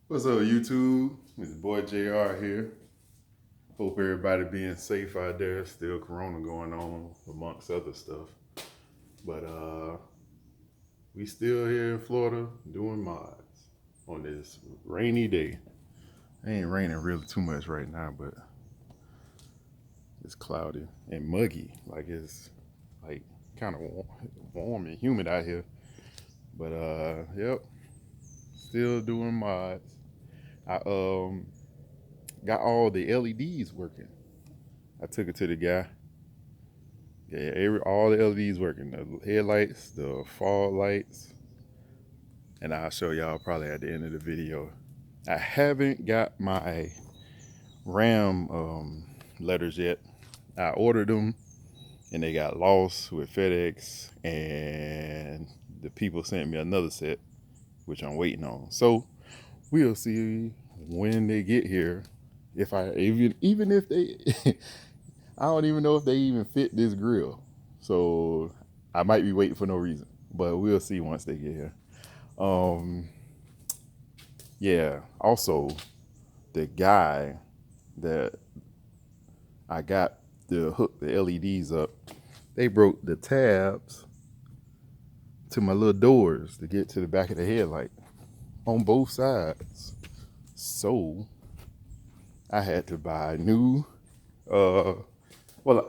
What's up, YouTube? It's your boy JR here. Hope everybody being safe out there. Still corona going on amongst other stuff. But we still here in Florida doing mods on this rainy day. It ain't raining really too much right now, but it's cloudy and muggy. Like it's like kind of warm and humid out here. But yep, still doing mods. I got all the LEDs working. I took it to the guy. Yeah, all the LEDs working. The headlights, the fog lights, and I'll show y'all probably at the end of the video. I haven't got my RAM letters yet. I ordered them, and they got lost with FedEx, and the people sent me another set, which I'm waiting on. So we'll see when they get here. If I even if they I don't even know if they even fit this grill. So I might be waiting for no reason. But we'll see once they get here. Um yeah. Also, the guy that I got to hook the LEDs up, they broke the tabs to my little doors to get to the back of the headlight on both sides. So I had to buy new well,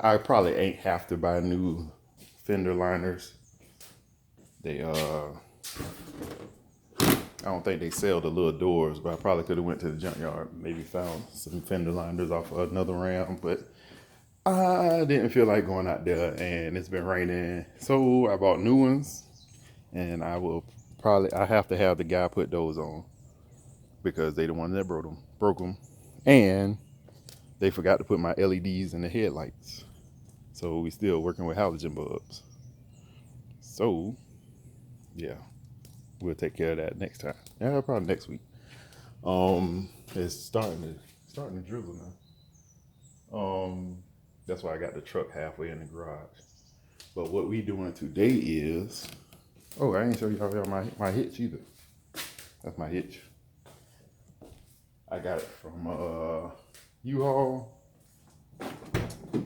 I probably ain't have to buy new fender liners. They I don't think they sell the little doors, but I probably could have went to the junkyard, maybe found some fender liners off of another Ram, but I didn't feel like going out there, and it's been raining, so I bought new ones, and I have to have the guy put those on because they the one that broke them, and they forgot to put my LEDs in the headlights, so we still working with halogen bulbs. So yeah, we'll take care of that next time. Yeah, probably next week. It's starting to drizzle now. That's why I got the truck halfway in the garage. But what we doing today is, oh, I ain't show y'all my hitch either. That's my hitch. I got it from U-Haul,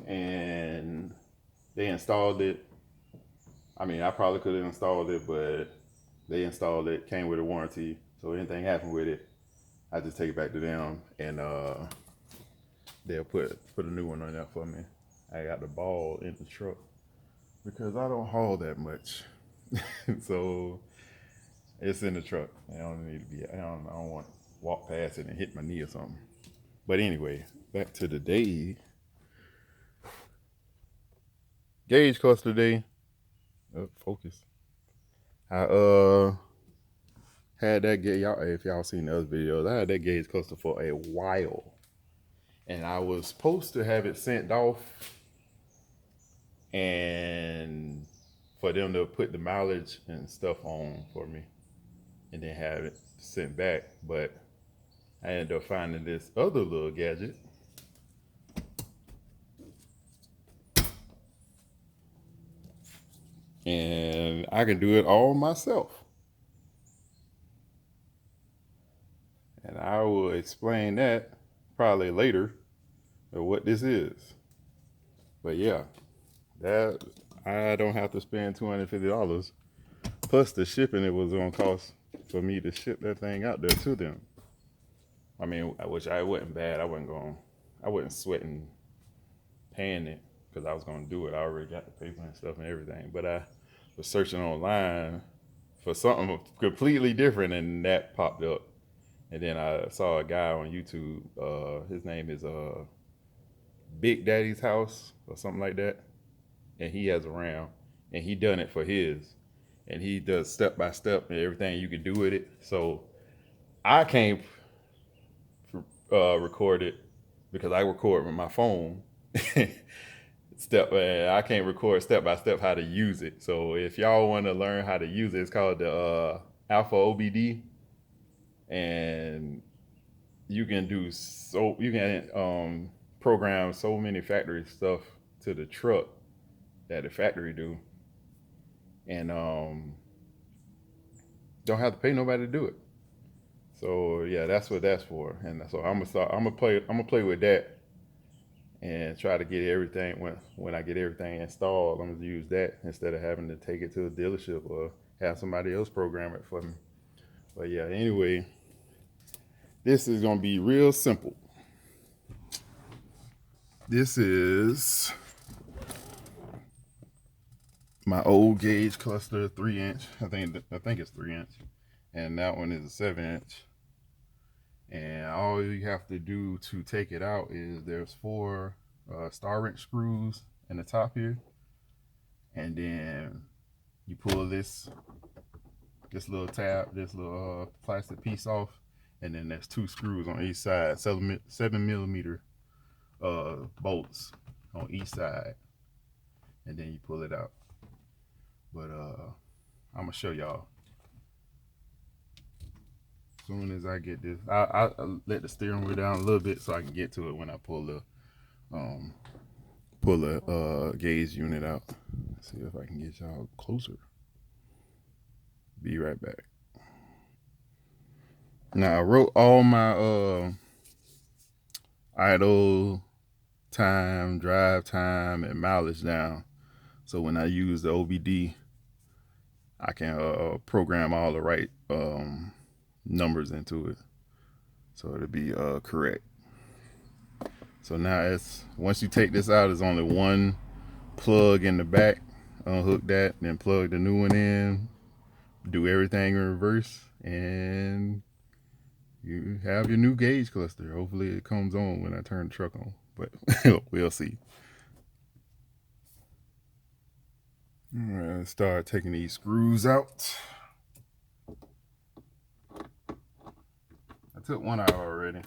and they installed it. I mean, I probably could have installed it, but they installed it, came with a warranty. So anything happened with it, I just take it back to them, and they'll put a new one on there for me. I got the ball in the truck because I don't haul that much, so it's in the truck. I don't need to be. I don't want to walk past it and hit my knee or something. But anyway, back to the day. Gauge cost today. Focus. I had that gauge. Y'all, if y'all seen the other videos, I had that gauge cluster for a while, and I was supposed to have it sent off, and for them to put the mileage and stuff on for me, and then have it sent back. But I ended up finding this other little gadget, and I can do it all myself. And I will explain that probably later of what this is. But yeah, that I don't have to spend $250 plus the shipping it was gonna cost for me to ship that thing out there to them. I mean, which I wasn't bad. I wasn't sweating paying it because I was gonna do it. I already got the paper and stuff and everything. But I was searching online for something completely different, and that popped up. And then I saw a guy on YouTube. His name is Big Daddy's House or something like that, and he has a Ram, and he done it for his, and he does step by step and everything you can do with it. So I can't record it because I record with my phone. I can't record step by step how to use it. So if y'all want to learn how to use it, it's called the Alpha OBD, and you can program so many factory stuff to the truck that the factory do, and don't have to pay nobody to do it. So yeah, that's what that's for. And so I'm gonna play with that and try to get everything when I get everything installed. I'm gonna use that instead of having to take it to a dealership or have somebody else program it for me. But yeah, anyway, this is gonna be real simple. This is my old gauge cluster, 3 inch. I think it's 3 inch, and that one is a 7 inch. And all you have to do to take it out is there's four star wrench screws in the top here, and then you pull this little tab, this little plastic piece off, and then there's two screws on each side, 7 millimeter bolts on each side, and then you pull it out. But I'm gonna show y'all. As soon as I get this, I let the steering wheel down a little bit so I can get to it when I pull the gauge unit out. Let's see if I can get y'all closer. Be right back. Now I wrote all my idle time, drive time, and mileage down. So when I use the OBD, I can program all the right numbers into it, so it'll be correct. So now once you take this out, there's only one plug in the back. Unhook that, then plug the new one in. Do everything in reverse, and you have your new gauge cluster. Hopefully it comes on when I turn the truck on, but we'll see. All right, let's start taking these screws out. I took one out already.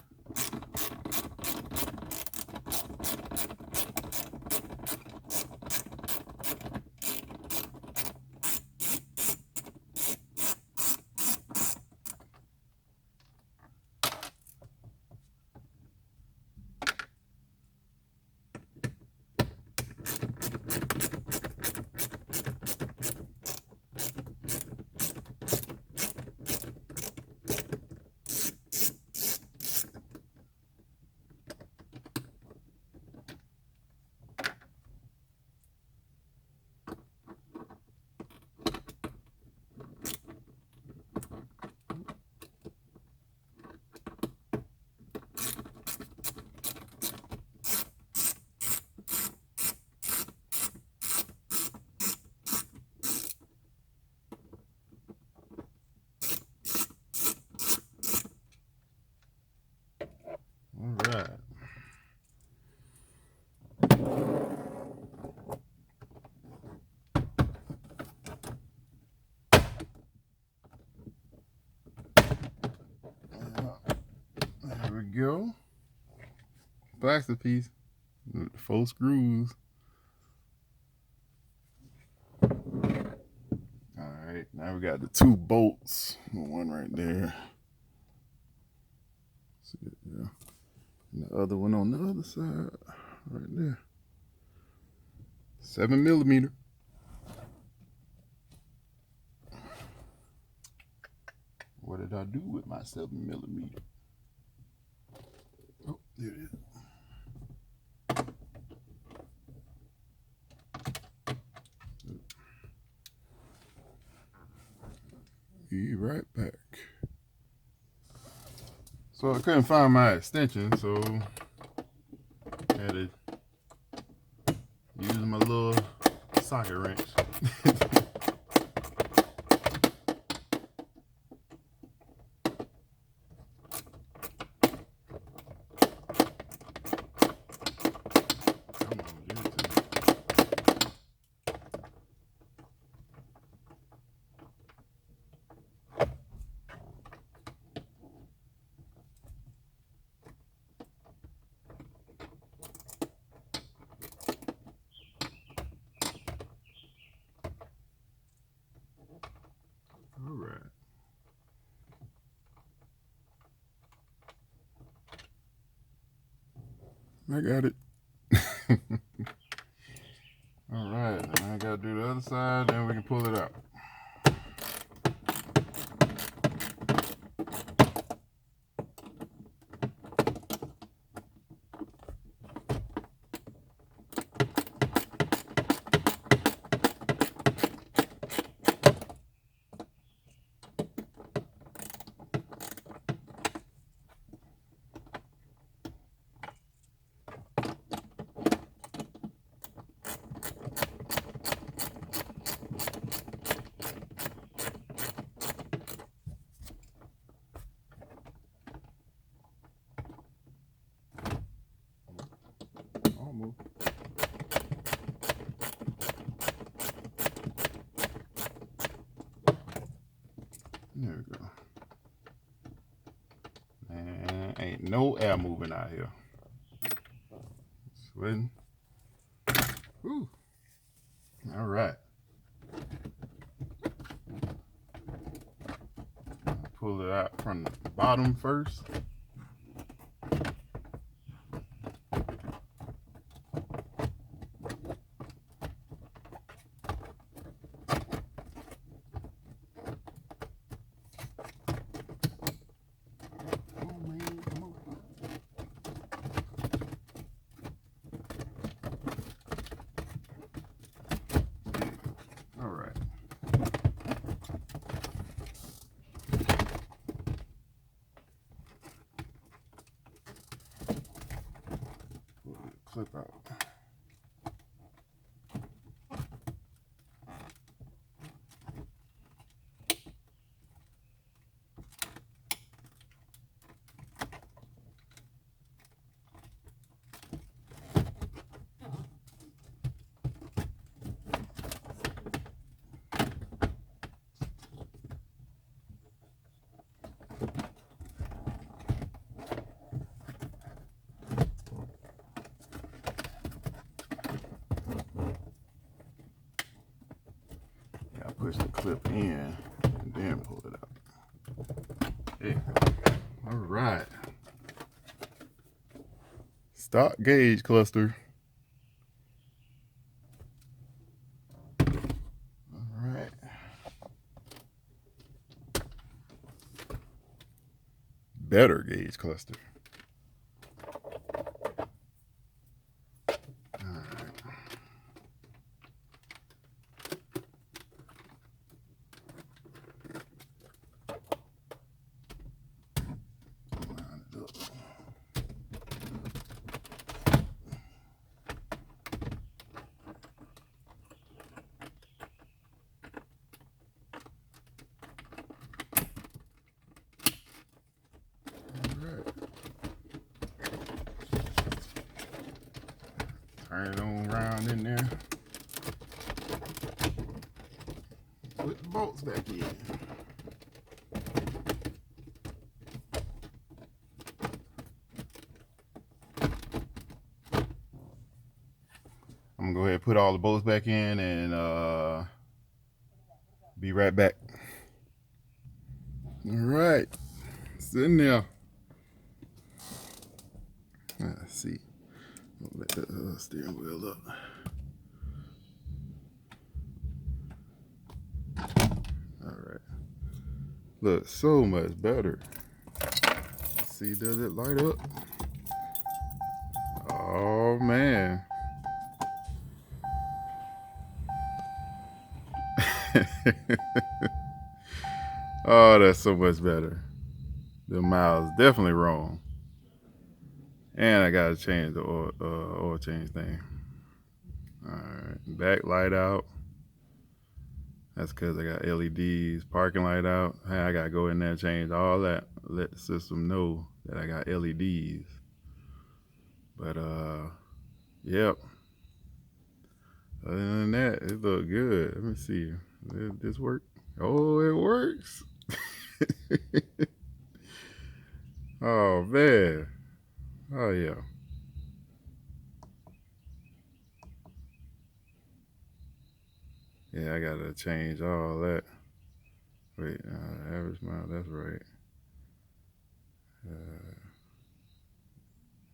All right. There we go. Plastic piece with 4 screws. Alright, now we got the 2 bolts. One right there. See it, yeah. And the other one on the other side. Right there. 7 millimeter. What did I do with my 7 millimeter? Oh, there it is. Be right back. So I couldn't find my extension, so I had to use my little socket wrench. All right. I got it. All right, and I gotta do the other side, then we can pull it out. more. There we go. Man, ain't no air moving out here. Sweating. Whew. All right. Pull it out from the bottom first. Clip out. Push the clip in and then pull it out. There you go. All right. Stock gauge cluster. All right. Better gauge cluster. Turn it on around in there. Put the bolts back in. I'm gonna go ahead and put all the bolts back in and be right back. All right, sitting there. Let's see. Let the steering wheel up. All right. Look, so much better. Let's see, does it light up? Oh man. Oh, that's so much better. The miles definitely wrong. And I gotta change the oil change thing. All right, back light out. That's because I got LEDs. Parking light out. Hey, I gotta go in there and change all that. Let the system know that I got LEDs. But yep. Other than that, it looked good. Let me see. Did this work? Oh, it works. Oh man. Oh yeah. Yeah, I gotta change all that. Wait, average mile, that's right.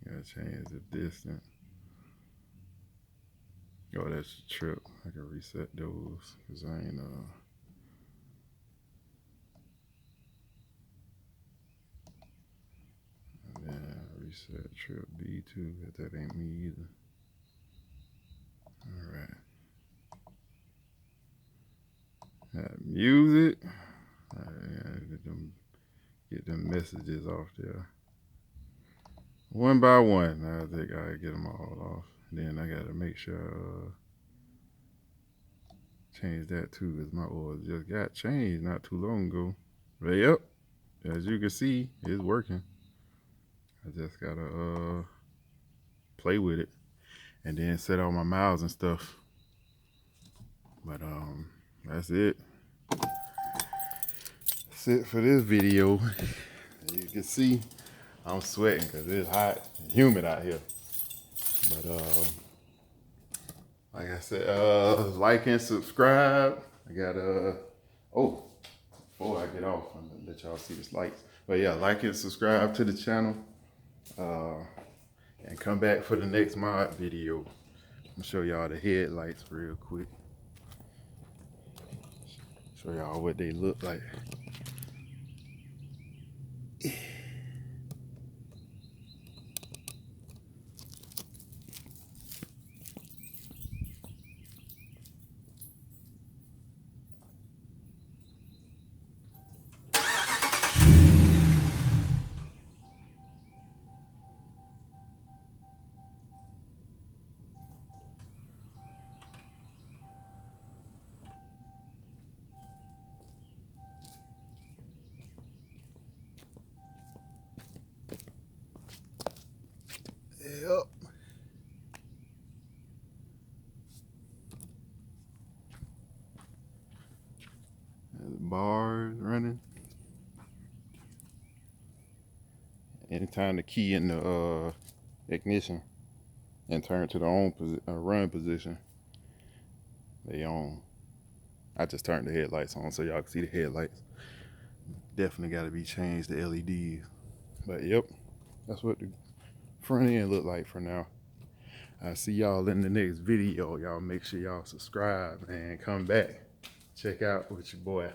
Gotta change the distance. Oh, that's the trip. I can reset those because I ain't and then reset trip B2, but that ain't me either. All right. Music. Get them messages off there. One by one. I think I get them all off. Then I gotta make sure change that too, because my oil just got changed not too long ago. But yep, as you can see, it's working. I just gotta play with it. and then set on my miles and stuff. But that's it. That's it for this video. You can see I'm sweating because it's hot and humid out here. But like I said, like and subscribe. I got oh, before I get off, I'm gonna let y'all see this lights. But yeah, like and subscribe to the channel. And come back for the next mod video. I'm gonna show y'all the headlights real quick. Show y'all what they look like. Yep. Bars running. Anytime the key in the ignition and turn to the run position, they on. I just turned the headlights on so y'all can see the headlights. Definitely got to be changed to LEDs. But yep, that's what the front end look like for now. I'll see y'all in the next video. Y'all make sure y'all subscribe and come back. Check out with your boy.